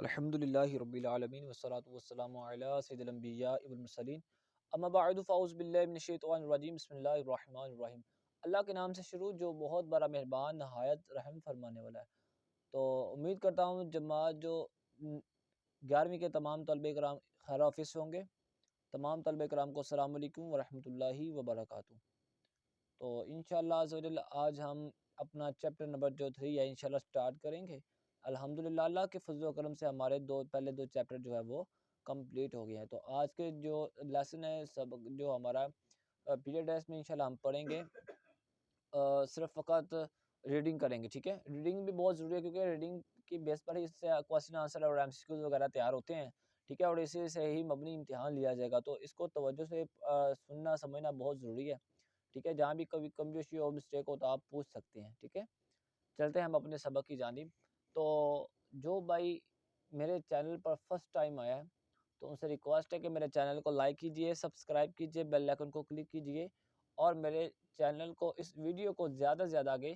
الحمدللہ رب العالمین والصلاة والسلام علی سید الانبیاء والمرسلین اما بعد فاعوذ باللہ من الشیطان الرجیم بسم اللہ الرحمن الرحیم۔ اللہ کے نام سے شروع جو بہت بڑا مہربان نہایت رحم فرمانے والا ہے۔ تو امید کرتا ہوں جماعت جو 11ویں کے تمام طلبہ کرام خیر حافظ ہوں گے۔ تمام طلبہ کرام کو السلام علیکم ورحمۃ اللہ وبرکاتہ۔ تو انشاءاللہ عز و جل آج ہم اپنا چیپٹر نمبر جو 3 ہے انشاءاللہ سٹارٹ کریں گے۔ الحمدللہ اللہ کے فضل و کرم سے ہمارے پہلے دو چیپٹر جو ہے وہ کمپلیٹ ہو گئے ہیں۔ تو آج کے جو لیسن ہے سبق جو ہمارا پیریڈ ہے اس میں انشاءاللہ ہم پڑھیں گے صرف فقط ریڈنگ کریں گے، ٹھیک ہے۔ ریڈنگ بھی بہت ضروری ہے کیونکہ ریڈنگ کی بیس پر ہی اس سے کوسچن آنسر اور ایم سی کیوز وغیرہ تیار ہوتے ہیں، ٹھیک ہے، اور اسی سے ہی مبنی امتحان لیا جائے گا۔ تو اس کو توجہ سے سننا سمجھنا بہت ضروری ہے، ٹھیک ہے۔ جہاں بھی کبھی کمی بیشی اور مسٹیک ہو تو آپ پوچھ سکتے ہیں، ٹھیک ہے۔ چلتے ہیں ہم اپنے سبق کی جانب۔ تو جو بھائی میرے چینل پر فرسٹ ٹائم آیا ہے تو ان سے ریکویسٹ ہے کہ میرے چینل کو لائک کیجئے، سبسکرائب کیجئے، بیل آئیکن کو کلک کیجئے اور میرے چینل کو اس ویڈیو کو زیادہ سے زیادہ آگے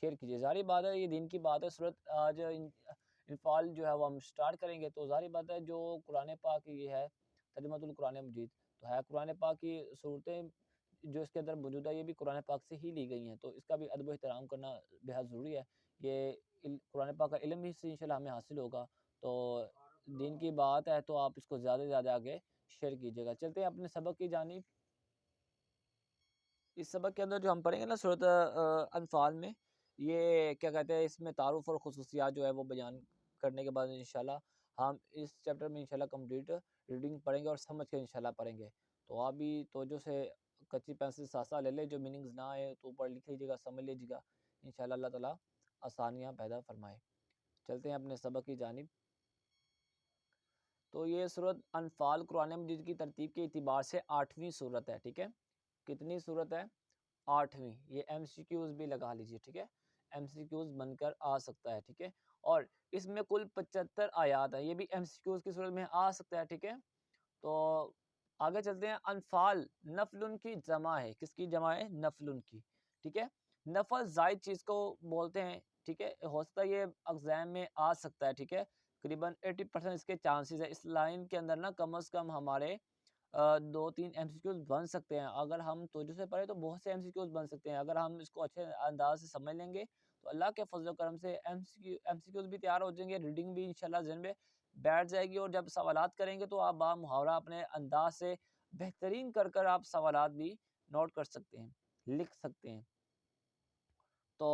شیئر کیجئے۔ ظاہری بات ہے یہ دین کی بات ہے، صورت آج انفال جو ہے وہ ہم سٹارٹ کریں گے۔ تو ظاہری بات ہے جو قرآن پاک کی یہ ہے ترجمۃ القرآن مجید تو ہے قرآن پاک کی صورتیں جو اس کے اندر موجود ہے یہ بھی قرآن پاک سے ہی لی گئی ہیں، تو اس کا بھی ادب و احترام کرنا بہت ضروری ہے۔ یہ قرآن پاک کا علم بھی سے انشاءاللہ ہمیں حاصل ہوگا، تو دین کی بات ہے تو آپ اس کو زیادہ سے زیادہ آگے شیئر کیجیے گا۔ چلتے ہیں اپنے سبق کی جانب۔ اس سبق کے اندر جو ہم پڑھیں گے نا سورۃ انفال میں، یہ کیا کہتے ہیں اس میں تعارف اور خصوصیات جو ہے وہ بیان کرنے کے بعد انشاءاللہ ہم اس چیپٹر میں انشاءاللہ کمپلیٹ ریڈنگ پڑھیں گے اور سمجھ کے انشاءاللہ پڑھیں گے۔ تو آپ بھی توجہ سے کچی پینسل ساتھ ساتھ لے لیں، جو میننگز نہ آئے تو اوپر لکھ لیجیے گا، سمجھ لیجیے گا، انشاءاللہ اللہ تعالیٰ آسانیاں پیدا فرمائے۔ چلتے ہیں اپنے سبق کی جانب۔ تو یہ سورۃ انفال قرآن مجید کی ترتیب کے اعتبار سے 8ویں سورت ہے، ٹھیک ہے۔ کتنی سورت ہے؟ 8ویں۔ یہ ایم سی کیوز بھی لگا لیجیے، ٹھیک ہے، ایم سی کیوز بن کر آ سکتا ہے، ٹھیک ہے۔ اور اس میں کل 75 آیات ہیں، یہ بھی ایم سی کیوز کی صورت میں آ سکتا ہے، ٹھیک ہے۔ تو آگے چلتے ہیں۔ انفال نفل کی جمع ہے، کس کی جمع ہے؟ نفل کی، ٹھیک ہے۔ نفل زائد چیز کو بولتے ہیں، ٹھیک ہے، ہو سکتا ہے یہ ایگزام میں آ سکتا ہے، ٹھیک ہے، قریباً 80% اس کے چانسز ہے۔ اس لائن کے اندر نا کم از کم ہمارے 2-3 ایم سی کیوز بن سکتے ہیں، اگر ہم توجہ سے پڑھیں تو بہت سے ایم سی کیوز بن سکتے ہیں، اگر ہم اس کو اچھے انداز سے سمجھ لیں گے تو اللہ کے فضل و کرم سے ایم سی کیوز بھی تیار ہو جائیں گے، ریڈنگ بھی انشاءاللہ ذہن میں بیٹھ جائے گی، اور جب سوالات کریں گے تو آپ با محاورہ اپنے انداز سے بہترین کر آپ سوالات بھی نوٹ کر سکتے ہیں، لکھ سکتے ہیں۔ تو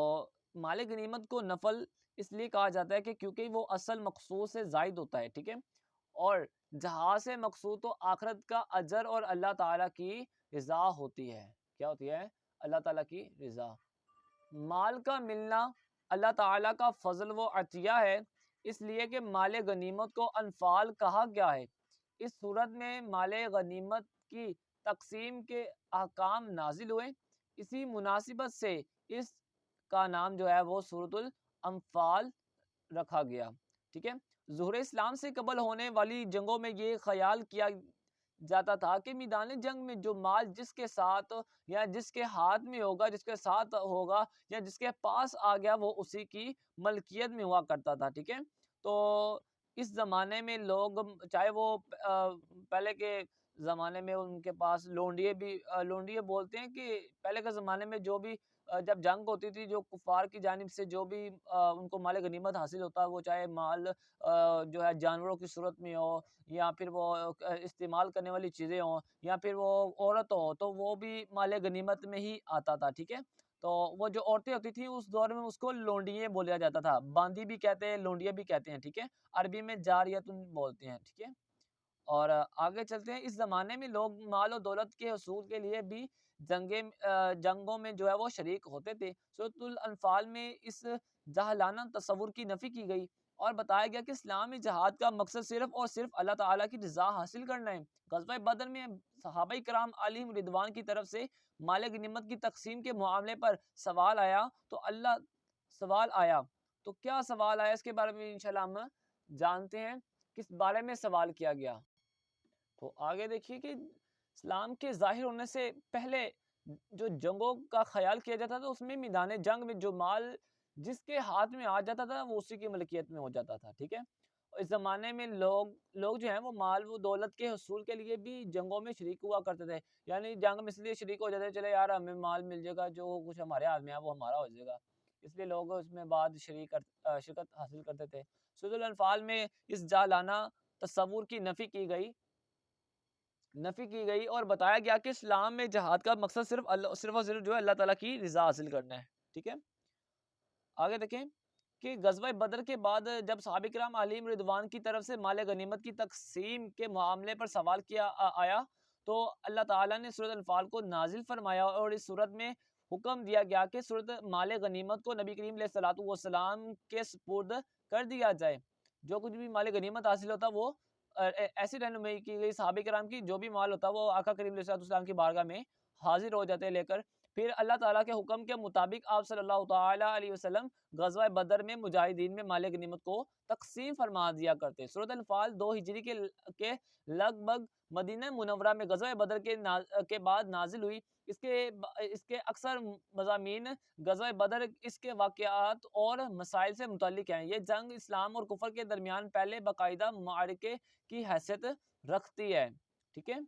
مال غنیمت کو نفل اس لیے کہا جاتا ہے کہ کیونکہ وہ اصل مقصود سے زائد ہوتا ہے، ٹھیک ہے، اور جہاز سے مقصود تو آخرت کا اجر اور اللہ تعالیٰ کی رضا ہوتی ہے۔ کیا ہوتی ہے؟ اللہ تعالیٰ کی رضا۔ مال کا ملنا اللہ تعالیٰ کا فضل و عطیہ ہے، اس لیے کہ مال غنیمت کو انفال کہا گیا ہے۔ اس صورت میں مال غنیمت کی تقسیم کے احکام نازل ہوئے، اسی مناسبت سے اس کا نام جو ہے وہ سورۃ الانفال رکھا گیا، ٹھیک ہے۔ ظہور اسلام سے قبل ہونے والی جنگوں میں یہ خیال کیا جاتا تھا کہ میدان جنگ میں جو مال جس کے ساتھ یا جس کے ہاتھ میں ہوگا، جس کے ساتھ ہوگا یا جس کے پاس آ گیا وہ اسی کی ملکیت میں ہوا کرتا تھا، ٹھیک ہے۔ تو اس زمانے میں لوگ چاہے وہ پہلے کے زمانے میں ان کے پاس لونڈیے بولتے ہیں کہ پہلے کے زمانے میں جو بھی جب جنگ ہوتی تھی جو کفار کی جانب سے جو بھی ان کو مال غنیمت حاصل ہوتا، وہ چاہے مال جو ہے جانوروں کی صورت میں ہو یا پھر وہ استعمال کرنے والی چیزیں ہوں یا پھر وہ عورت ہو، تو وہ بھی مال غنیمت میں ہی آتا تھا، ٹھیک ہے۔ تو وہ جو عورتیں ہوتی تھیں اس دور میں اس کو لونڈیے بولا جاتا تھا، باندی بھی کہتے ہیں، لونڈیے بھی کہتے ہیں، ٹھیک ہے، عربی میں جاریتن بولتے ہیں، ٹھیک ہے۔ اور آگے چلتے ہیں۔ اس زمانے میں لوگ مال و دولت کے حصول کے لیے بھی جنگوں میں جو ہے وہ شریک ہوتے تھے۔ سورۃ الانفال میں اس جاہلانہ تصور کی نفی کی گئی اور بتایا گیا کہ اسلامی جہاد کا مقصد صرف اور صرف اللہ تعالیٰ کی رضا حاصل کرنا ہے۔ غزوہ بدر میں صحابہ کرام علیہم رضوان کی طرف سے مال غنیمت کی تقسیم کے معاملے پر سوال آیا تو کیا سوال آیا اس کے بارے میں انشاءاللہ ہم جانتے ہیں، کس بارے میں سوال کیا گیا۔ تو آگے دیکھیے کہ اسلام کے ظاہر ہونے سے پہلے جو جنگوں کا خیال کیا جاتا تھا اس میں میدان جنگ میں جو مال جس کے ہاتھ میں آ جاتا تھا وہ اسی کی ملکیت میں ہو جاتا تھا، ٹھیک ہے۔ اس زمانے میں لوگ جو ہیں وہ مال و دولت کے حصول کے لیے بھی جنگوں میں شریک ہوا کرتے تھے. یعنی جنگ میں اس لیے شریک ہو جاتے تھے چلے یار ہمیں مال مل جائے گا, جو کچھ ہمارے ہاتھ میں ہے وہ ہمارا ہو جائے گا, اس لیے لوگ اس میں بعد شرکت حاصل کرتے تھے. سورۃ الانفال میں اس جالانہ تصور کی نفی کی گئی اور بتایا گیا کہ اسلام میں جہاد کا مقصد صرف اور صرف جو ہے اللہ تعالیٰ کی رضا حاصل کرنا ہے. ٹھیک ہے, آگے دیکھیں کہ غزوہ بدر کے بعد جب صحابہ کرام علیہم رضوان کی طرف سے مال غنیمت کی تقسیم کے معاملے پر سوال کیا آیا تو اللہ تعالیٰ نے سورۃ الانفال کو نازل فرمایا, اور اس صورت میں حکم دیا گیا کہ صورت مال غنیمت کو نبی کریم علیہ الصلوۃ والسلام کے سپرد کر دیا جائے. جو کچھ بھی مال غنیمت حاصل ہوتا وہ ایسی رہنمائی کی گئی صحابہ کرام کی, جو بھی مال ہوتا وہ آقا کریم علیہ الصلوۃ والسلام کی بارگاہ میں حاضر ہو جاتے لے کر. پھر اللہ تعالیٰ کے حکم کے مطابق آپ صلی اللہ تعالیٰ علیہ وسلم غزوہ بدر میں مجاہدین میں مال غنیمت کو تقسیم فرما دیا کرتے. سورۃ الانفال 2 ہجری کے لگ بھگ مدینہ منورہ میں غزوہ بدر کے بعد نازل ہوئی. اس کے اکثر مضامین غزوہ بدر اس کے واقعات اور مسائل سے متعلق ہیں. یہ جنگ اسلام اور کفر کے درمیان پہلے باقاعدہ معرکے کی حیثیت رکھتی ہے. ٹھیک ہے,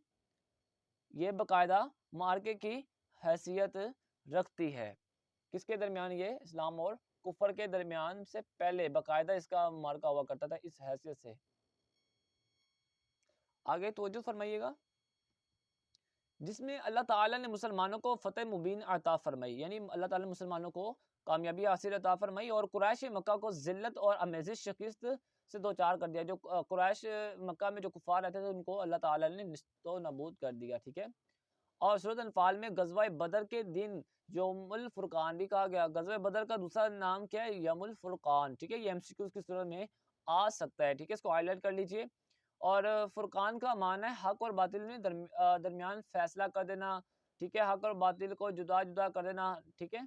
یہ باقاعدہ معرکے کی حیثیت رکھتی ہے. کس کے درمیان؟ یہ اسلام اور کفر کے درمیان سے پہلے باقاعدہ اس کا معرکہ ہوا کرتا تھا اس حیثیت سے. آگے توجہ فرمائیے گا, جس میں اللہ تعالیٰ نے مسلمانوں کو فتح مبین عطا فرمائی, یعنی اللہ تعالیٰ نے مسلمانوں کو کامیابی حاصل عطا فرمائی اور قریش مکہ کو ذلت اور امیزش شکست سے دوچار کر دیا. جو قریش مکہ میں جو کفار رہتے تھے ان کو اللہ تعالیٰ نے نیست و نابود کر دیا. ٹھیک ہے, اور سورۃ انفال میں غزوہ بدر کے دن یوم الفرقان بھی کہا گیا. غزوہ بدر کا دوسرا نام کیا ہے؟ یوم الفرقان. ٹھیک ہے, یہ ایم سی کیوز کی صورت میں آ سکتا ہے. ٹھیک ہے, اس کو ہائی لائٹ کر لیجئے. اور فرقان کا معنی ہے حق اور باطل میں درمیان فیصلہ کر دینا. ٹھیک ہے, حق اور باطل کو جدا جدا کر دینا. ٹھیک ہے,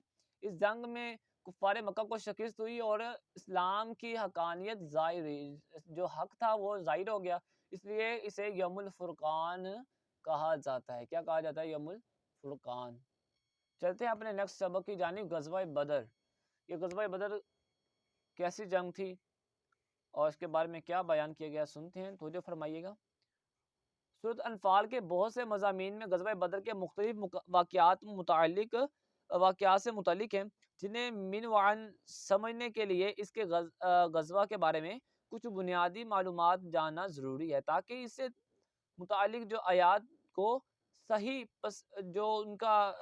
اس جنگ میں کفار مکہ کو شکست ہوئی اور اسلام کی حقانیت ظاہر ہوئی, جو حق تھا وہ ظاہر ہو گیا, اس لیے اسے یوم الفرقان کہا جاتا ہے. کیا کہا جاتا ہے؟ یوم الفرقان. چلتے ہیں اپنے نیکسٹ سبق کی جانب, غزوہ بدر. یہ غزوہ بدر کیسی جنگ تھی اور اس کے بارے میں کیا بیان کیا گیا, سنتے ہیں, توجہ فرمائیے گا. سورۃ انفال کے بہت سے مضامین میں غزوہ بدر کے مختلف واقعات سے متعلق ہیں, جنہیں من وعن سمجھنے کے لیے اس کے غزوہ کے بارے میں کچھ بنیادی معلومات جاننا ضروری ہے, تاکہ اس سے متعلق جو آیات کو صحیح جو ان کا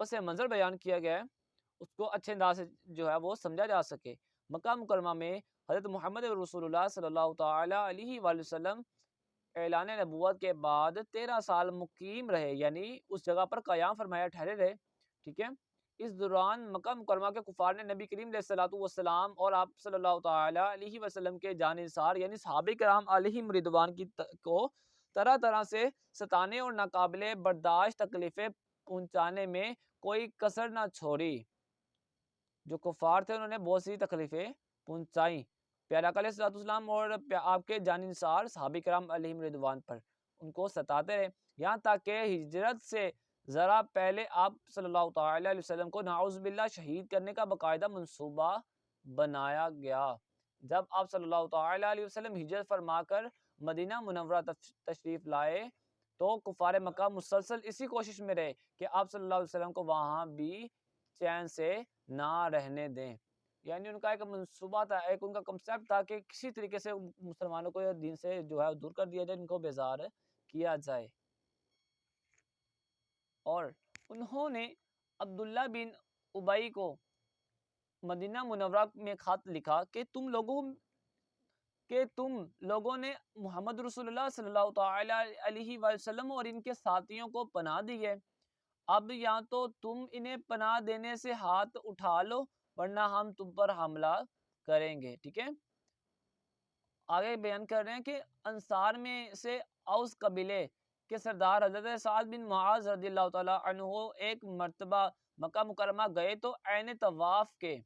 پس منظر بیان کیا گیا ہے اس کو اچھے انداز سے جو ہے وہ سمجھا جا سکے. مکہ مکرمہ میں حضرت محمد رسول اللہ صلی اللہ تعالی علیہ وآلہ وسلم اعلان نبوت کے بعد 13 سال مقیم رہے, یعنی اس جگہ پر قیام فرمایا, ٹھہرے رہے. ٹھیک ہے, اس دوران مکہ مکرمہ کے کفار نے نبی کریم علیہ الصلوۃ والسلام اور آپ صلی اللہ تعالی علیہ وسلم کے جانثار یعنی صحابہ کرام علیہم رضوان کو طرح طرح سے ستانے اور ناقابل برداشت تکلیفیں پہنچانے میں کوئی کسر نہ چھوڑی. جو کفار تھے انہوں نے بہت سی تکلیفیں پہنچائیں پیارے آقا علیہ الصلوۃ والسلام اور آپ کے جانثار صحابہ کرام علیہم رضوان پر, ان کو ستاتے رہے, یہاں تک کہ ہجرت سے ذرا پہلے آپ صلی اللہ تعالی علیہ وسلم کو نعوذ باللہ شہید کرنے کا باقاعدہ منصوبہ بنایا گیا. جب آپ صلی اللہ تعالی علیہ وسلم ہجرت فرما کر مدینہ منورہ تشریف لائے تو کفار مکہ مسلسل اسی کوشش میں رہے کہ آپ صلی اللہ علیہ وسلم کو وہاں بھی چین سے نہ رہنے دیں. یعنی ان کا ایک منصوبہ تھا, ایک ان کا کنسیپٹ تھا کہ کسی طریقے سے مسلمانوں کو دین سے جو ہے دور کر دیا جائے, ان کو بیزار کیا جائے. اور انہوں نے عبداللہ بن ابی کو مدینہ منورہ میں خط لکھا کہ تم لوگوں نے محمد رسول اللہ صلی اللہ تعالی علیہ وسلم اور ان کے ساتھیوں کو پناہ دی ہے, اب یا تو تم انہیں پناہ دینے سے ہاتھ اٹھا لو ورنہ ہم تم پر حملہ کریں گے. ٹھیک ہے, آگے بیان کر رہے ہیں کہ انصار میں سے اوس قبیلے کے سردار حضرت سعد بن معاذ رضی اللہ تعالی عنہ ایک مرتبہ مکہ مکرمہ گئے تو عین طواف کے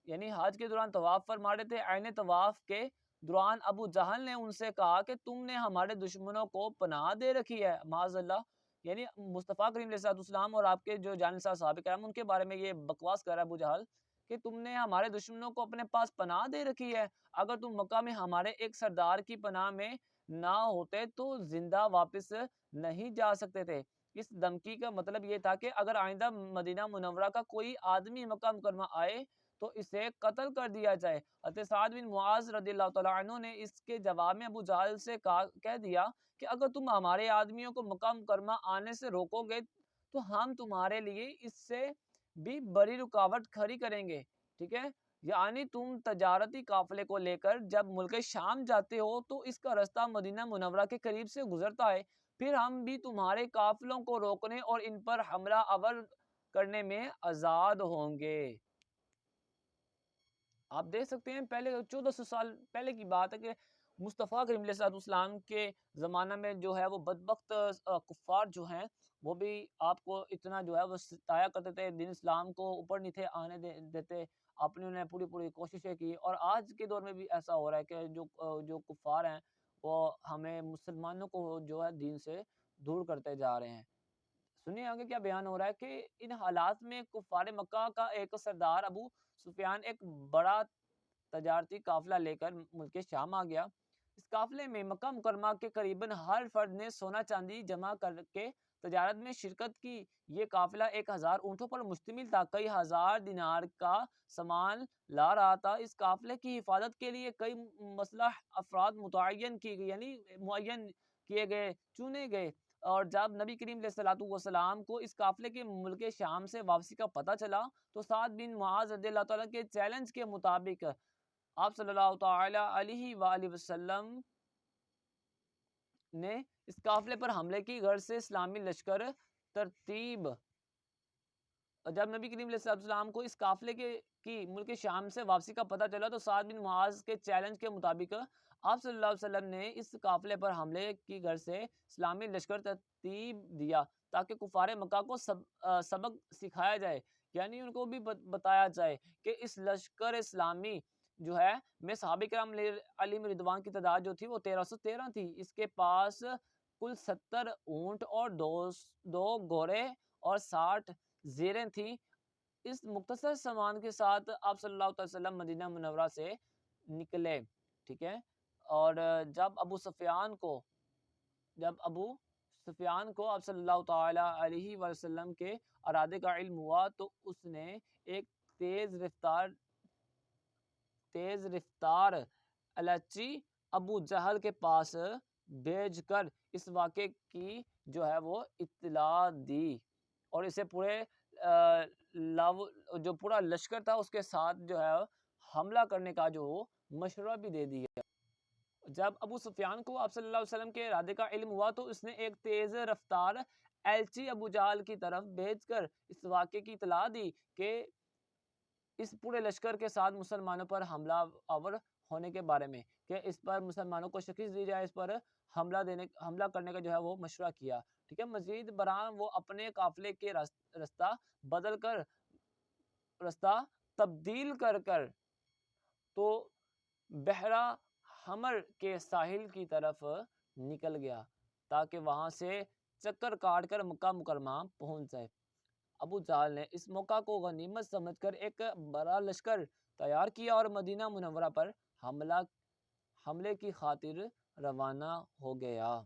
یعنی حج کے دوران طواف فرما رہے تھے. عین طواف کے دوران ابو جہل نے ان سے کہا کہ تم نے ہمارے دشمنوں کو پناہ دے رکھی ہے, معاذ اللہ. یعنی مصطفیٰ کریم علیہ السلام اور آپ کے جو جانثار صحابہ کرام ان کے بارے میں یہ بکواس کر رہا ہے ابو جہل کہ تم نے ہمارے دشمنوں کو اپنے پاس پناہ دے رکھی ہے، اگر تم مکہ میں ہمارے ایک سردار کی پناہ میں نہ ہوتے تو زندہ واپس نہیں جا سکتے تھے۔ اس دھمکی کا مطلب یہ تھا کہ اگر آئندہ مدینہ منورہ کا کوئی آدمی مکہ مکرمہ آئے تو اسے قتل کر دیا جائے۔ حضرت سعد بن معاذ رضی اللہ تعالیٰ عنہ نے اس کے جواب میں ابو جہل سے کہہ دیا کہ اگر تم ہمارے آدمیوں کو مکہ مکرمہ آنے سے روکو گے تو ہم تمہارے لیے اس سے بھی بڑی رکاوٹ کھڑی کریں گے، ٹھیک ہے؟ یعنی تم تجارتی قافلے کو لے کر جب ملک شام جاتے ہو تو اس کا راستہ مدینہ منورہ کے قریب سے گزرتا ہے، پھر ہم بھی تمہارے قافلوں کو روکنے اور ان پر حملہ آور کرنے میں آزاد ہوں گے۔ آپ دیکھ سکتے ہیں پہلے 1400 سال پہلے کی بات ہے کہ مصطفیٰ کریم علیہ السلام کے زمانہ میں جو ہے وہ بدبخت کفار جو ہیں وہ بھی آپ کو اتنا جو ہے وہ ستایا کرتے تھے، دین اسلام کو اوپر نہیں تھے آنے دیتے، اپنے انہیں پوری کوششیں کی، اور آج کے دور میں بھی ایسا ہو رہا ہے کہ جو کفار ہیں وہ ہمیں مسلمانوں کو جو ہے دین سے دور کرتے جا رہے ہیں۔ سنیے آگے کیا بیان ہو رہا ہے کہ ان حالات میں کفار مکہ کا ایک سردار ابو سفیان ایک بڑا تجارتی قافلہ لے کر ملک شام آ گیا۔ اس قافلے میں مکہ مکرمہ کے قریباً ہر فرد نے سونا چاندی جمع کر کے تجارت میں شرکت کی۔ یہ قافلہ 1000 اونٹوں پر مشتمل تھا، کئی ہزار دینار کا سامان لا رہا تھا۔ اس قافلے کی حفاظت کے لیے کئی مسلح افراد متعین کیے گئے، یعنی معین کیے گئے، چنے گئے، اور جب نبی کریم علیہ الصلوۃ والسلام کو اس قافلے کے ملک شام سے واپسی کا پتہ چلا تو سعد بن معاذ رضی اللہ تعالیٰ کے چیلنج کے مطابق آپ صلی اللہ تعالی علیہ وآلہ وسلم نے اس قافلے پر حملے کی غرض سے اسلامی لشکر ترتیب۔ جب نبی کریم علیہ السلام کو اس قافلے کی ملک شام سے واپسی کا پتہ چلا تو سعد بن معاذ کے چیلنج کے مطابق آپ صلی اللہ علیہ وسلم نے اس قافلے پر حملے کی غرض سے اسلامی لشکر ترتیب دیا تاکہ کفار مکہ کو سبق سکھایا جائے، یعنی ان کو بھی بتایا جائے کہ اس لشکر اسلامی جو ہے میں صحابہ کرام علیہم رضوان کی تعداد جو تھی وہ 1313 تھی۔ اس کے پاس کل 70 اونٹ اور دو گھوڑے اور 60 زیریں تھیں۔ اس مختصر سامان کے ساتھ آپ صلی اللہ علیہ وسلم مدینہ منورہ سے نکلے، ٹھیک ہے؟ اور جب ابو سفیان کو آپ صلی اللہ تعالی علیہ وسلم کے ارادے کا علم ہوا تو اس نے ایک تیز رفتار الچی ابو جہل کے پاس بھیج کر اس واقعے کی جو ہے وہ اطلاع دی، اور اسے جو پورا لشکر تھا اس کے ساتھ جو ہے حملہ کرنے کا جو مشورہ بھی دے دیا۔ جب ابو سفیان کو آپ صلی اللہ علیہ وسلم کے ارادے کا علم ہوا تو اس نے ایک تیز رفتار ایلچی ابو جہل کی طرف بھیج کر اس واقعے کی اطلاع دی کہ اس پورے لشکر کے ساتھ مسلمانوں پر حملہ آور ہونے کے بارے میں، کہ اس پر مسلمانوں کو شکست دی جائے، اس پر حملہ کرنے کا جو ہے وہ مشورہ کیا، ٹھیک ہے؟ مزید برآں وہ اپنے قافلے کے رستہ تبدیل کر تو بحیرہ حمر کے ساحل کی طرف نکل گیا تاکہ وہاں سے چکر کاٹ کر مکہ مکرمہ پہنچ جائے۔ ابو جہل نے اس موقع کو غنیمت سمجھ کر ایک بڑا لشکر تیار کیا اور مدینہ منورہ پر حملے کی خاطر روانہ ہو گیا۔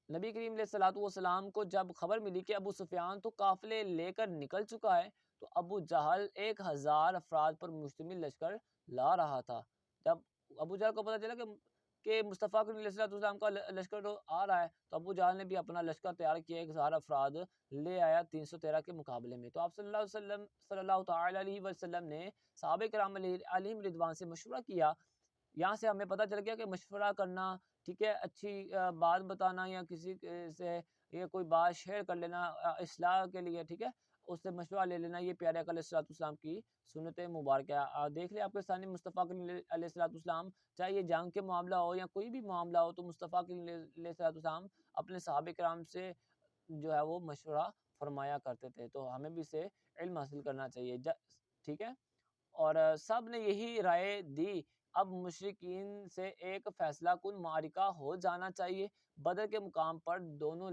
نبی کریم علیہ الصلوۃ والسلام کو جب خبر ملی کہ ابو سفیان تو قافلے لے کر نکل چکا ہے تو ابو جہل 1000 افراد پر مشتمل لشکر لا رہا تھا۔ جب ابو جہل کو پتہ چلا کہ مصطفیٰ کریم علیہ السلام کا لشکر تو آ رہا ہے تو ابو جہل نے بھی اپنا لشکر تیار کیا، 1000 افراد لے آیا 313 کے مقابلے میں۔ تو آپ صلی اللہ تعالی علیہ وسلم نے صحابہ کرام علیہم رضوان سے مشورہ کیا۔ یہاں سے ہمیں پتہ چل گیا کہ مشورہ کرنا، ٹھیک ہے، اچھی بات بتانا یا کسی سے یہ کوئی بات شیئر کر لینا اصلاح کے لیے، ٹھیک ہے، اس سے مشورہ لے لینا، یہ پیارے آقا علیہ السلام کی سنت مبارکہ ہے۔ دیکھ لیں آپ کے سامنے مصطفیٰ علیہ السلام، چاہے یہ جنگ کے معاملہ ہو یا کوئی بھی معاملہ ہو، تو مصطفیٰ علیہ السلام اپنے صحابہ کرام سے جو ہے وہ مشورہ فرمایا کرتے تھے، تو ہمیں بھی اسے علم حاصل کرنا چاہیے، ٹھیک ہے؟ اور سب نے یہی رائے دی، اب مشرکین سے ایک فیصلہ کن معرکہ ہو جانا چاہیے۔ بدر کے مقام پر دونوں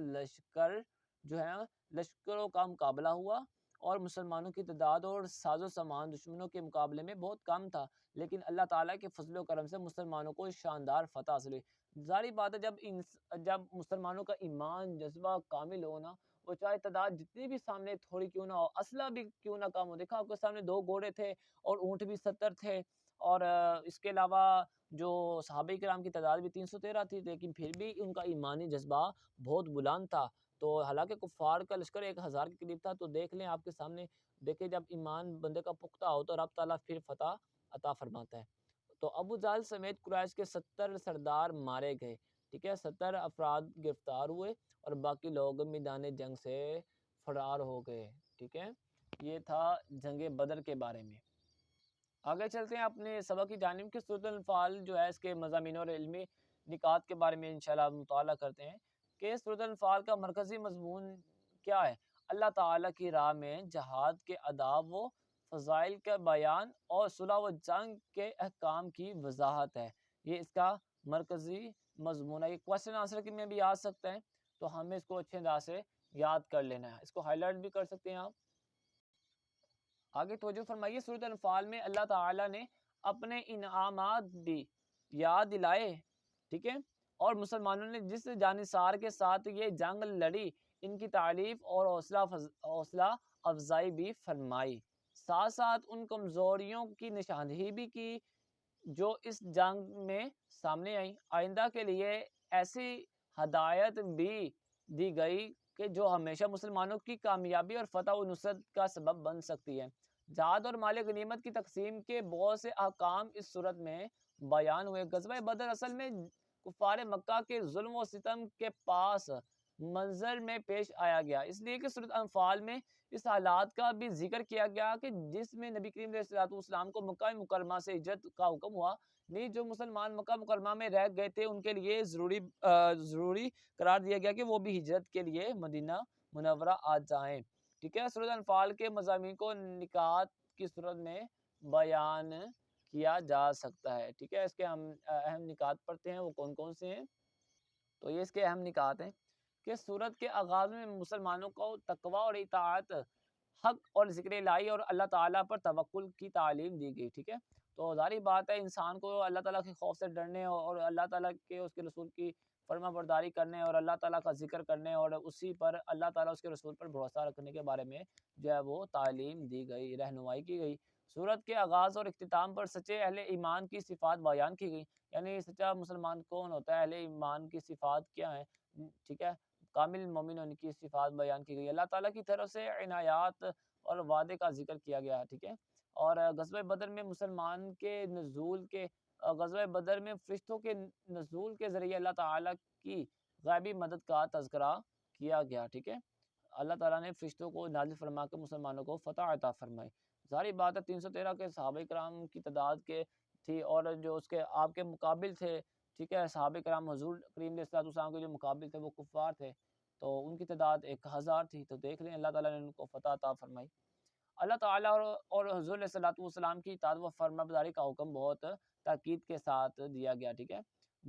لشکروں کا مقابلہ ہوا اور مسلمانوں کی تعداد اور ساز و سامان دشمنوں کے مقابلے میں بہت کم تھا، لیکن اللہ تعالیٰ کے فضل و کرم سے مسلمانوں کو شاندار فتح حاصل ہوئی۔ ظاہری بات ہے جب مسلمانوں کا ایمان جذبہ کامل ہو نا، وہ چاہے تعداد جتنی بھی سامنے تھوڑی کیوں نہ ہو، اسلحہ بھی کیوں نہ کم ہو، دیکھا آپ کے سامنے 2 گھوڑے تھے اور اونٹ بھی 70 تھے، اور اس کے علاوہ جو صحابہ کرام کی تعداد بھی 313 تھی، لیکن پھر بھی ان کا ایمانی جذبہ بہت بلند تھا۔ تو حالانکہ کفار کا لشکر 1000 کے قریب تھا، تو دیکھ لیں آپ کے سامنے، دیکھیں جب ایمان بندے کا پختہ ہو تو رب تعالیٰ پھر فتح عطا فرماتا ہے۔ تو ابو جہل سمیت قریش کے 70 سردار مارے گئے، ٹھیک ہے، 70 افراد گرفتار ہوئے اور باقی لوگ میدان جنگ سے فرار ہو گئے، ٹھیک ہے۔ یہ تھا جنگ بدر کے بارے میں۔ آگے چلتے ہیں اپنے سبق کی جانب کہ سورۃ الانفال جو ہے اس کے مضامین اور علمی نکات کے بارے میں انشاءاللہ مطالعہ کرتے ہیں کہ سورۃ الانفال کا مرکزی مضمون کیا ہے؟ اللہ تعالیٰ کی راہ میں جہاد کے آداب و فضائل کا بیان اور صلح و جنگ کے احکام کی وضاحت ہے۔ یہ اس کا مرکزی مضمون ہے۔ یہ کوسچن آنسر کے میں بھی آ سکتا ہے، تو ہمیں اس کو اچھے انداز سے یاد کر لینا ہے۔ اس کو ہائی لائٹ بھی کر سکتے ہیں آپ۔ آگے توجہ فرمائیے، سورۃ الانفال میں اللہ تعالیٰ نے اپنے انعامات بھی یاد دلائے، ٹھیک ہے، اور مسلمانوں نے جس جانثار کے ساتھ یہ جنگ لڑی ان کی تعریف اور حوصلہ افزائی بھی فرمائی، ساتھ ساتھ ان کمزوریوں کی نشاندہی بھی کی جو اس جنگ میں سامنے آئی۔ آئندہ کے لیے ایسی ہدایت بھی دی گئی کہ جو ہمیشہ مسلمانوں کی کامیابی اور فتح و نصرت کا سبب بن سکتی ہے۔ جہاد اور مال غنیمت کی تقسیم کے بہت سے احکام اس صورت میں بیان ہوئے۔ غزوہ بدر اصل میں کفار مکہ کے ظلم و ستم کے پاس منظر میں پیش آیا گیا، اس لیے کہ سورۃ انفال میں اس حالات کا بھی ذکر کیا گیا کہ جس میں نبی کریم علیہ السلام کو مکہ مکرمہ سے ہجرت کا حکم ہوا، نہیں جو مسلمان مکہ مکرمہ میں رہ گئے تھے ان کے لیے ضروری قرار دیا گیا کہ وہ بھی ہجرت کے لیے مدینہ منورہ آ جائیں، ٹھیک ہے۔ سورۃ انفال کے مضامین کو نکات کی صورت میں بیان کیا جا سکتا ہے، ٹھیک ہے۔ اس کے ہم اہم نکات پڑھتے ہیں، وہ کون کون سے ہیں؟ تو یہ اس کے اہم نکات ہیں کہ سورت کے آغاز میں مسلمانوں کو تقوی اور اطاعت، حق اور ذکر الہی اور اللہ تعالیٰ پر توکل کی تعلیم دی گئی، ٹھیک ہے۔ تو ظاہری بات ہے انسان کو اللہ تعالیٰ کے خوف سے ڈرنے اور اللہ تعالیٰ کے اس کے رسول کی فرما برداری کرنے اور اللہ تعالیٰ کا ذکر کرنے اور اسی پر اللہ تعالیٰ اس کے رسول پر بھروسہ رکھنے کے بارے میں جو ہے وہ تعلیم دی گئی، رہنمائی کی گئی۔ سورت کے آغاز اور اختتام پر سچے اہل ایمان کی صفات بیان کی گئی، یعنی سچا مسلمان کون ہوتا ہے، اہل ایمان کی صفات کیا ہیں، ٹھیک ہے، کامل مومن ہونے کی صفات بیان کی گئی۔ اللہ تعالیٰ کی طرف سے عنایات اور وعدے کا ذکر کیا گیا، ٹھیک ہے۔ اور غزوہ بدر میں غزوہ بدر میں فرشتوں کے نزول کے ذریعے اللہ تعالیٰ کی غیبی مدد کا تذکرہ کیا گیا، ٹھیک ہے۔ اللہ تعالیٰ نے فرشتوں کو نازل فرما کے مسلمانوں کو فتح عطا فرمائی۔ ظاہری بات ہے 313 کے صحابہ کرام کی تعداد کے تھی، اور جو اس کے آپ کے مقابل تھے، ٹھیک ہے، صحابہ کرام حضور کریم علیہ السلام کے جو مقابل تھے وہ کفار تھے، تو ان کی تعداد 1000 تھی، تو دیکھ لیں اللہ تعالیٰ نے ان کو فتح عطا فرمائی۔ اللہ تعالیٰ اور حضور علیہ السلام کی اطاعت و فرما برداری کا حکم بہت تاکید کے ساتھ دیا گیا، ٹھیک ہے۔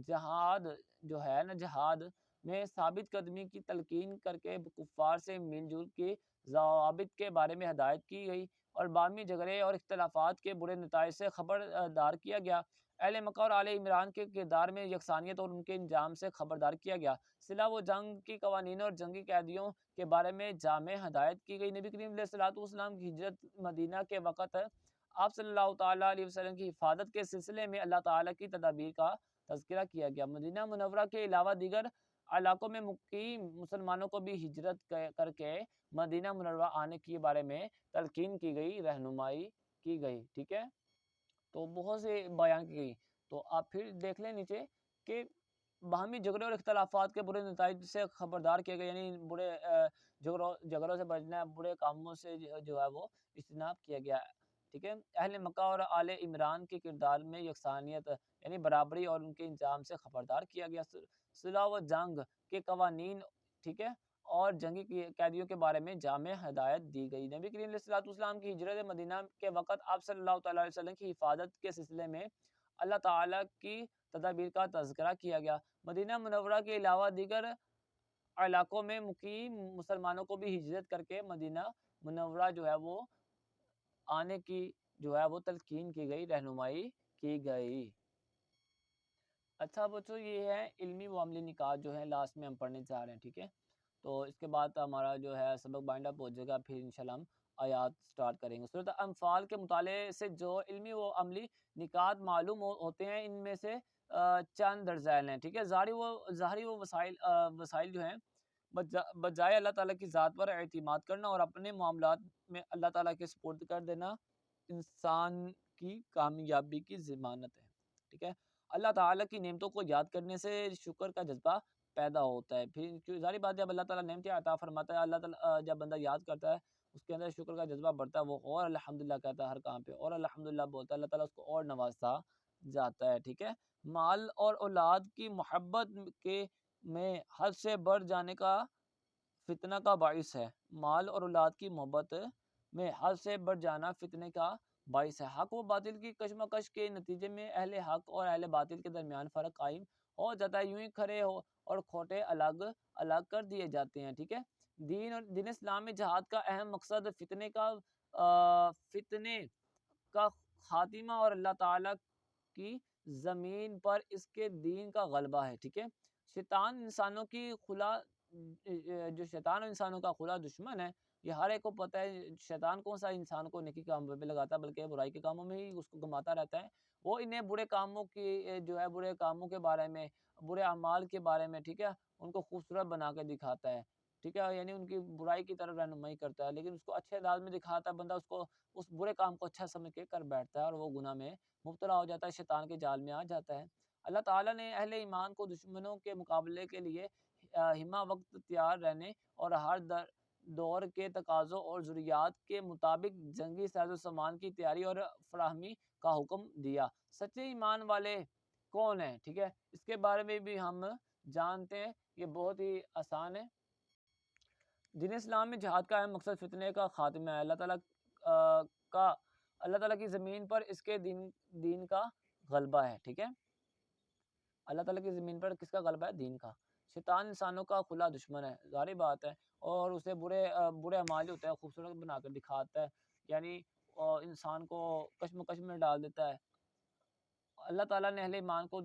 جہاد جو ہے نا، جہاد میں ثابت قدمی کی تلقین کر کے کفار سے مل جل کے ضوابط کے بارے میں ہدایت کی گئی اور باہمی جھگڑے اور اختلافات کے برے نتائج سے خبردار کیا گیا۔ اہل مکہ اور آل عمران کے کردار میں یکسانیت اور ان کے انجام سے خبردار کیا گیا۔ صلح و جنگ کی قوانین اور جنگی قیدیوں کے بارے میں جامع ہدایت کی گئی۔ نبی کریم علیہ السلام کی ہجرت مدینہ کے وقت آپ صلی اللہ تعالیٰ علیہ وسلم کی حفاظت کے سلسلے میں اللہ تعالیٰ کی تدابیر کا تذکرہ کیا گیا۔ مدینہ منورہ کے علاوہ دیگر علاقوں میں مقیم مسلمانوں کو بھی ہجرت کر کے مدینہ منورہ آنے کے بارے میں تلقین کی گئی، رہنمائی کی گئی، ٹھیک ہے۔ تو بہت سے بیان کی گئی۔ تو آپ پھر دیکھ لیں نیچے کہ باہمی جھگڑے اور اختلافات کے برے نتائج سے خبردار کیا گیا، یعنی برے جھگڑوں سے بچنا ہے، برے کاموں سے جو ہے وہ اجتناب کیا گیا، ٹھیک ہے۔ اہل مکہ اور آل عمران کے کردار میں یکسانیت یعنی برابری اور ان کے انجام سے خبردار کیا گیا۔ صلح و جنگ کے قوانین، ٹھیک ہے، اور جنگی قیدیوں کے بارے میں جامع ہدایت دی گئی۔ نبی کریم علیہ السلام کی ہجرت مدینہ کے وقت آپ صلی اللہ تعالیٰ علیہ وسلم کی حفاظت کے سلسلے میں اللہ تعالیٰ کی تدابیر کا تذکرہ کیا گیا۔ مدینہ منورہ کے علاوہ دیگر علاقوں میں مقیم مسلمانوں کو بھی ہجرت کر کے مدینہ منورہ جو ہے وہ آنے کی جو ہے وہ تلقین کی گئی، رہنمائی کی گئی۔ اچھا بچوں، یہ ہے علمی و عملی نکات جو ہے لاسٹ میں ہم پڑھنے جا رہے ہیں، ٹھیک ہے؟ تو اس کے بعد ہمارا جو ہے سبق بائنڈ اپ ہو جائے گا، پھر انشاءاللہ ہم آیات سٹارٹ کریں گے۔ سورۃ انفال کے مطالعے سے جو علمی و عملی نکات معلوم ہوتے ہیں، ان میں سے چند درج ذیل ہیں، ٹھیک ہے؟ ظاہری و وسائل جو ہیں، بجائے اللہ تعالیٰ کی ذات پر اعتماد کرنا اور اپنے معاملات میں اللہ تعالیٰ کے سپرد کر دینا انسان کی کامیابی کی ضمانت ہے، ٹھیک ہے؟ اللہ تعالیٰ کی نعمتوں کو یاد کرنے سے شکر کا جذبہ پیدا ہوتا ہے۔ پھر ظاہری بات، جب اللہ تعالیٰ نعمتیں عطا فرماتا ہے، اللہ تعالیٰ جب بندہ یاد کرتا ہے، اس کے اندر شکر کا جذبہ بڑھتا ہے، وہ اور الحمدللہ کہتا ہے ہر کام پہ، اور الحمدللہ بولتا ہے، اللہ تعالیٰ اس کو اور نوازتا جاتا ہے، ٹھیک ہے؟ مال اور اولاد کی محبت کے میں حد سے بڑھ جانے کا فتنہ کا باعث ہے۔ مال اور اولاد کی محبت میں حد سے بڑھ جانا فتنے کا باعث ہے۔ حق و باطل کی کشمکش کے نتیجے میں اہل حق اور اہل باطل کے درمیان فرق قائم ہو جاتا ہے، یوں ہی کھڑے ہو اور کھوٹے الگ الگ کر دیے جاتے ہیں، ٹھیک ہے؟ دین اسلام میں جہاد کا اہم مقصد فتنے کا خاتمہ اور اللہ تعالیٰ کی زمین پر اس کے دین کا غلبہ ہے، ٹھیک ہے؟ شیطان انسانوں کی جو شیطان انسانوں کا کھلا دشمن ہے، یہ ہر ایک کو پتہ ہے۔ شیطان کون سا انسان کو نیکی کاموں پہ لگاتا ہے، بلکہ برائی کے کاموں میں ہی اس کو گھماتا رہتا ہے۔ وہ انہیں برے کاموں کی جو ہے برے کاموں کے بارے میں، برے اعمال کے بارے میں، ٹھیک ہے، ان کو خوبصورت بنا کے دکھاتا ہے، ٹھیک ہے؟ یعنی ان کی برائی کی طرف رہنمائی کرتا ہے، لیکن اس کو اچھے انداز میں دکھاتا ہے، بندہ اس کو اس برے کام کو اچھا سمجھ کے کر بیٹھتا ہے اور وہ گناہ میں مبتلا ہو جاتا ہے، شیطان کے جال میں آ جاتا ہے۔ اللہ تعالیٰ نے اہل ایمان کو دشمنوں کے مقابلے کے لیے ہمہ وقت تیار رہنے اور ہر دور کے تقاضوں اور ضروریات کے مطابق جنگی ساز و سامان کی تیاری اور فراہمی کا حکم دیا۔ سچے ایمان والے کون ہیں، ٹھیک ہے؟ اس کے بارے میں بھی ہم جانتے ہیں، یہ بہت ہی آسان ہے۔ دین اسلام میں جہاد کا اہم مقصد فتنے کا خاتمہ ہے، اللہ تعالیٰ کی زمین پر اس کے دین کا غلبہ ہے، ٹھیک ہے؟ اللہ تعالیٰ کی زمین پر کس کا غلبہ ہے؟ دین کا۔ شیطان انسانوں کا کھلا دشمن ہے، ظاہری بات ہے، اور اسے برے اعمال ہوتے ہیں خوبصورت بنا کر دکھاتا ہے، یعنی انسان کو کشمکش میں ڈال دیتا ہے۔ اللہ تعالیٰ نے اہل ایمان کو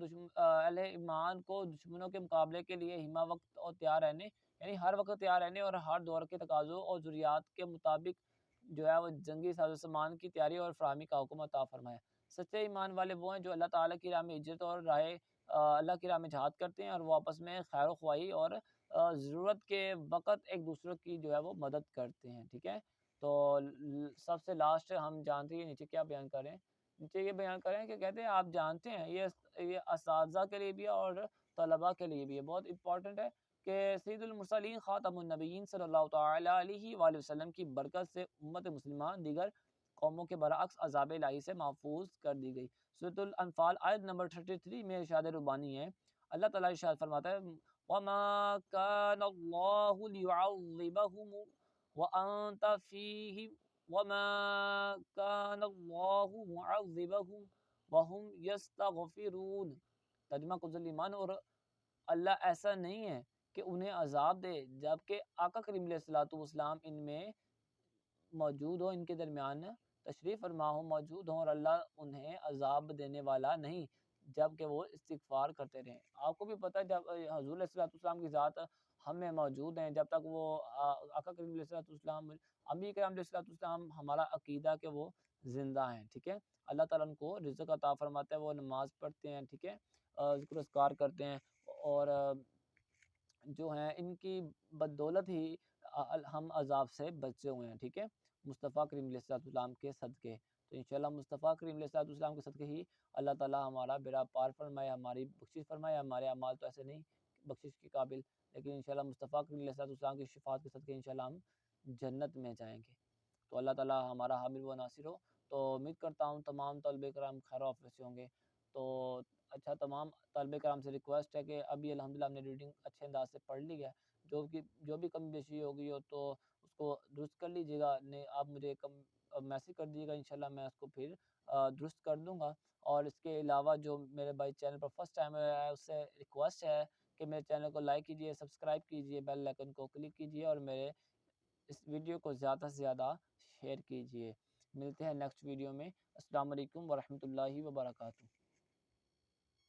دشمنوں کے مقابلے کے لیے ہمہ وقت اور تیار رہنے، یعنی ہر وقت تیار رہنے اور ہر دور کے تقاضوں اور ضروریات کے مطابق جو ہے وہ جنگی ساز و سامان کی تیاری اور فراہمی کا حکم عطا فرمایا۔ سچے ایمان والے وہ ہیں جو اللہ تعالیٰ کی راہ میں ہجرت اور اللہ کی راہ میں جہاد کرتے ہیں، اور وہ آپس میں خیر و خواہی اور ضرورت کے وقت ایک دوسرے کی جو ہے وہ مدد کرتے ہیں، ٹھیک ہے؟ تو سب سے لاسٹ ہم جانتے ہیں نیچے کیا بیان کریں، نیچے یہ بیان کریں کہ کہتے ہیں آپ جانتے ہیں یہ اساتذہ کے لیے بھی ہے اور طلباء کے لیے بھی ہے، بہت امپورٹنٹ ہے کہ سید المرسلین خاتم النبیین صلی اللہ تعالی علیہ وآلہ وسلم کی برکت سے امت مسلمہ دیگر قوموں کے برعکس عذاب الہی سے محفوظ کر دی گئی۔ سورۃ الانفال آیت نمبر 33 میں ارشاد ربانی ہے، اللہ تعالیٰ ارشاد فرماتا ہے وَمَا كَانَ اللَّهُ لِيُعَذِّبَهُمْ وَأَنْتَ فِيهِمْ وَمَا كَانَ اللَّهُ مُعَذِّبَهُمْ وَهُمْ يَسْتَغْفِرُونَ۔ ترجمہ کنز ایمان، اور اللہ ایسا نہیں ہے کہ انہیں عذاب دے جبکہ آقا کریم علیہ الصلوۃ والسلام ان میں موجود ہو، ان کے درمیان تشریف فرما ہو، موجود ہوں، اور اللہ انہیں عذاب دینے والا نہیں جب کہ وہ استغفار کرتے رہیں۔ آپ کو بھی پتہ ہے جب حضور علیہ الصلوۃ والسلام کی ذات ہم میں موجود ہیں، جب تک وہ آقا کریم علیہ الصلوۃ والسلام، انبیاء کرام علیہ الصلوۃ والسلام، ہمارا عقیدہ کہ وہ زندہ ہیں، ٹھیک ہے؟ اللہ تعالیٰ ان کو رزق عطا فرماتا ہے، وہ نماز پڑھتے ہیں، ٹھیک ہے، ذکر و اذکار کرتے ہیں، اور جو ہیں ان کی بدولت ہی ہم عذاب سے بچے ہوئے ہیں، ٹھیک ہے؟ مصطفیٰ کریم علیہ الصلوۃ والسلام کے صدقے۔ تو انشاءاللہ مصطفیٰ کریم علیہ الصلوۃ والسلام کے صدقے ہی اللہ تعالیٰ ہمارا بیڑا پار فرمائے، ہماری بخشش فرمائے۔ ہمارے اعمال تو ایسے نہیں بخشش کے قابل، لیکن انشاءاللہ مصطفیٰ کریم علیہ الصلوۃ والسلام کی شفاعت کے صدقے انشاءاللہ ہم جنت میں جائیں گے۔ تو اللہ تعالیٰ ہمارا حامل و ناصر ہو۔ تو امید کرتا ہوں تمام طلبہ کرام خیر و عافیت سے ہوں گے۔ تو اچھا، تمام طلبہ کرام سے ریکویسٹ ہے کہ ابھی الحمدللہ ہم نے ریڈنگ اچھے انداز سے پڑھ لی ہے، جو بھی کمی بیشی ہوگی ہو تو اس کو درست کر لیجیے گا، نہیں آپ مجھے میسج کر دیجیے گا، انشاءاللہ میں اس کو پھر درست کر دوں گا۔ اور اس کے علاوہ جو میرے بھائی چینل پر فرسٹ ٹائم ہے، اس سے ریکویسٹ ہے کہ میرے چینل کو لائک کیجیے، سبسکرائب کیجیے، بیل آئیکن کو کلک کیجیے، اور میرے اس ویڈیو کو زیادہ سے زیادہ شیئر کیجیے۔ ملتے ہیں نیکسٹ ویڈیو میں۔ السلام علیکم ورحمۃ اللہ وبرکاتہ۔